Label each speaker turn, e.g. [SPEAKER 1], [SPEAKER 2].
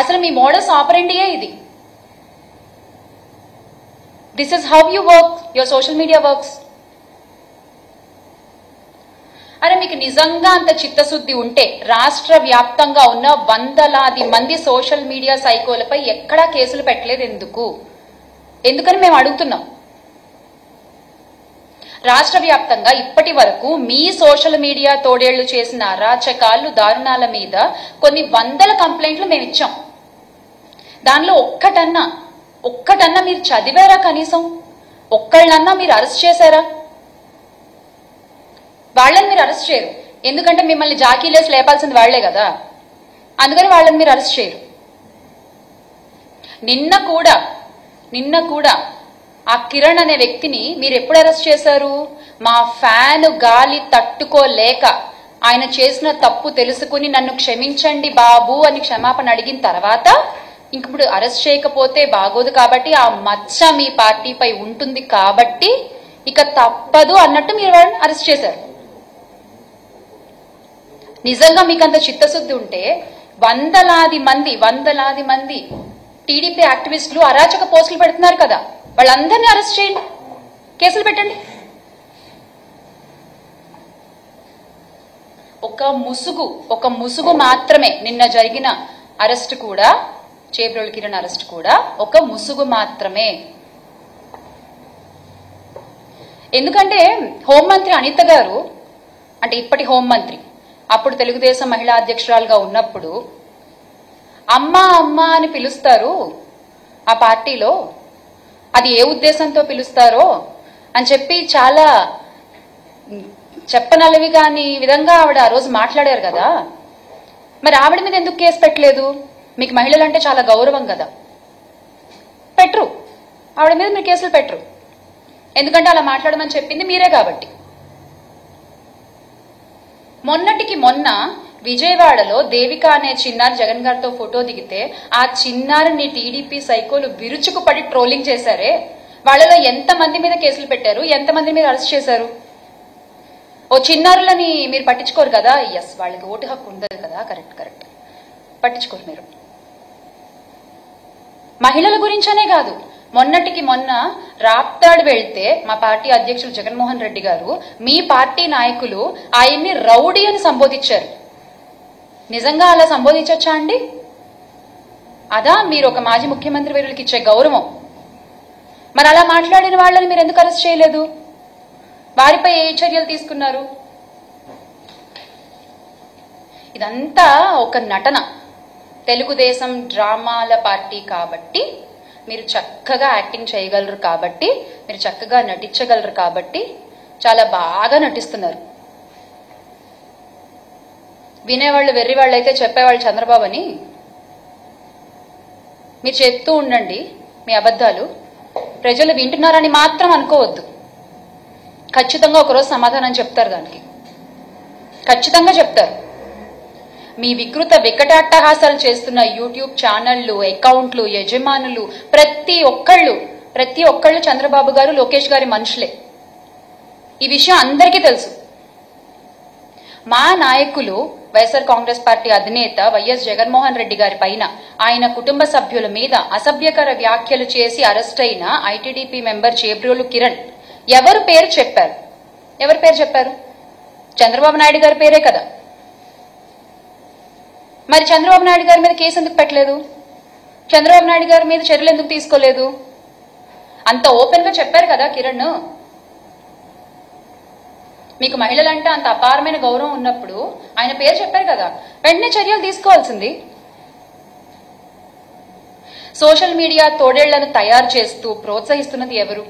[SPEAKER 1] అసలు మీ మోడస్ ఆపరెండియే ఇది. This is how you work, your social media works. అరే మీకు నిజంగా అంత చిత్తశుద్ధి ఉంటే రాష్ట్ర వ్యాప్తంగా ఉన్న వందలాది మంది సోషల్ మీడియా సైకోలపై ఎక్కడా కేసులు పెట్టలేదు ఎందుకని మేము అడుగుతున్నాం. రాష్ట్ర వ్యాప్తంగా ఇప్పటి వరకు మీ సోషల్ మీడియా తోడేళ్లు చేసిన అరాచకాలు, దారుణాల మీద కొన్ని వందల కంప్లైంట్లు మేము ఇచ్చాం. దానిలో ఒక్కటన్నా మీరు చదివారా? కనీసం ఒక్కళ్ళన్నా మీరు అరెస్ట్ చేశారా? వాళ్ళని మీరు అరెస్ట్ చేయరు, ఎందుకంటే మిమ్మల్ని జాకీలేసి లేపాల్సింది వాళ్లే కదా, అందుకని వాళ్ళని మీరు అరెస్ట్ చేయరు. నిన్న కూడా ఆ కిరణ్ అనే వ్యక్తిని మీరు ఎప్పుడు అరెస్ట్ చేశారు? మా ఫ్యాన్ గాలి తట్టుకోలేక ఆయన చేసిన తప్పు తెలుసుకుని నన్ను క్షమించండి బాబు అని క్షమాపణ అడిగిన తర్వాత ఇప్పుడు అరెస్ట్ చేయకపోతే బాగోదు కాబట్టి, ఆ మచ్చ మీ పార్టీపై ఉంటుంది కాబట్టి ఇక తప్పదు అన్నట్టు మీరు వాళ్ళని అరెస్ట్ చేశారు. నిజంగా మీకు అంత చిత్తశుద్ధి ఉంటే వందలాది మంది టీడీపీ యాక్టివిస్టులు అరాచక పోస్టులు పెడుతున్నారు కదా, వాళ్ళందరినీ అరెస్ట్ చేయండి, కేసులు పెట్టండి. ఒక ముసుగు మాత్రమే నిన్న జరిగిన అరెస్ట్ కూడా, చేబ్రోలు కిరణ్ అరెస్ట్ కూడా ఒక ముసుగు మాత్రమే. ఎందుకంటే హోంమంత్రి అనిత గారు, అంటే ఇప్పటి హోంమంత్రి, అప్పుడు తెలుగుదేశం మహిళా అధ్యక్షురాలుగా ఉన్నప్పుడు అమ్మా అమ్మా అని పిలుస్తారు ఆ పార్టీలో, అది ఏ ఉద్దేశంతో పిలుస్తారో అని చెప్పి చాలా చెప్పనలవి కాని విధంగా ఆవిడ ఆ రోజు మాట్లాడారు కదా. మరి ఆవిడ మీద ఎందుకు కేసు పెట్టలేదు? మీకు మహిళలంటే చాలా గౌరవం కదా, పెట్టరు. ఆవిడ మీద మీరు కేసులు పెట్టరు, ఎందుకంటే అలా మాట్లాడమని చెప్పింది మీరే కాబట్టి. మొన్నటికి మొన్న విజయవాడలో దేవిక అనే చిన్నారి జగన్ గారితో ఫోటో దిగితే ఆ చిన్నారిని టీడీపీ సైకోలు విరుచుకుపడి ట్రోలింగ్ చేశారే, వాళ్ళలో ఎంతమంది మీద కేసులు పెట్టారు, ఎంతమంది మీద అరెస్ట్ చేశారు? ఓ చిన్నారులని మీరు పట్టించుకోరు కదా. ఎస్, వాళ్ళకి ఓటు హక్కు ఉండదు కదా, కరెక్ట్, పట్టించుకోరు మీరు. మహిళల గురించనే కాదు, మొన్నటికి మొన్న రాప్తాడు వెళ్తే మా పార్టీ అధ్యక్షులు జగన్మోహన్ రెడ్డి గారు, మీ పార్టీ నాయకులు ఆయన్ని రౌడీ అని సంబోధించారు. నిజంగా అలా సంబోధించొచ్చా అండి? అదా మీరు ఒక మాజీ ముఖ్యమంత్రి వీరులకి ఇచ్చే గౌరవం? మరి అలా మాట్లాడిన వాళ్ళని మీరు ఎందుకు అరెస్ట్ చేయలేదు? వారిపై ఏ చర్యలు తీసుకున్నారు? ఇదంతా ఒక నటన. తెలుగుదేశం డ్రామాల పార్టీ కాబట్టి మీరు చక్కగా యాక్టింగ్ చేయగలరు, కాబట్టి మీరు చక్కగా నటించగలరు, కాబట్టి చాలా బాగా నటిస్తున్నారు. వినేవాళ్ళు వెర్రివాళ్ళు అయితే చెప్పేవాళ్ళు చంద్రబాబు అని మీరు చెప్తూ ఉండండి మీ అబద్ధాలు. ప్రజలు వింటున్నారని మాత్రం అనుకోవద్దు. ఖచ్చితంగా ఒకరోజు సమాధానం చెప్తారు, దానికి ఖచ్చితంగా చెప్తారు. మీ వికృత వికటాట్టహాసాలు చేస్తున్న యూట్యూబ్ ఛానళ్లు, అకౌంట్లు, యజమానులు ప్రతి ఒక్కళ్ళు చంద్రబాబు గారు, లోకేష్ గారి మనుషులే. ఈ విషయం అందరికీ తెలుసు. మా నాయకులు వైఎస్ఆర్ కాంగ్రెస్ పార్టీ అధినేత వైఎస్ జగన్మోహన్ రెడ్డి గారి పైన, ఆయన కుటుంబ సభ్యుల మీద అసభ్యకర వ్యాఖ్యలు చేసి అరెస్ట్ అయిన ఐటీడీపీ మెంబర్ చేబ్రోలు కిరణ్ ఎవరు పేరు చెప్పారు? చంద్రబాబు నాయుడు గారి పేరే కదా. మరి చంద్రబాబు నాయుడు గారి మీద కేసు ఎందుకు పెట్టలేదు? చంద్రబాబు నాయుడు గారి మీద చర్యలు ఎందుకు తీసుకోలేదు? అంత ఓపెన్ గా చెప్పారు కదా కిరణ్. మీకు మహిళలంటే అంత అపారమైన గౌరవం ఉన్నప్పుడు ఆయన పేరు చెప్పారు కదా, వెంటనే చర్యలు తీసుకోవాల్సింది. సోషల్ మీడియా తోడేళ్లను తయారు చేస్తూ ప్రోత్సహిస్తున్నది ఎవరు?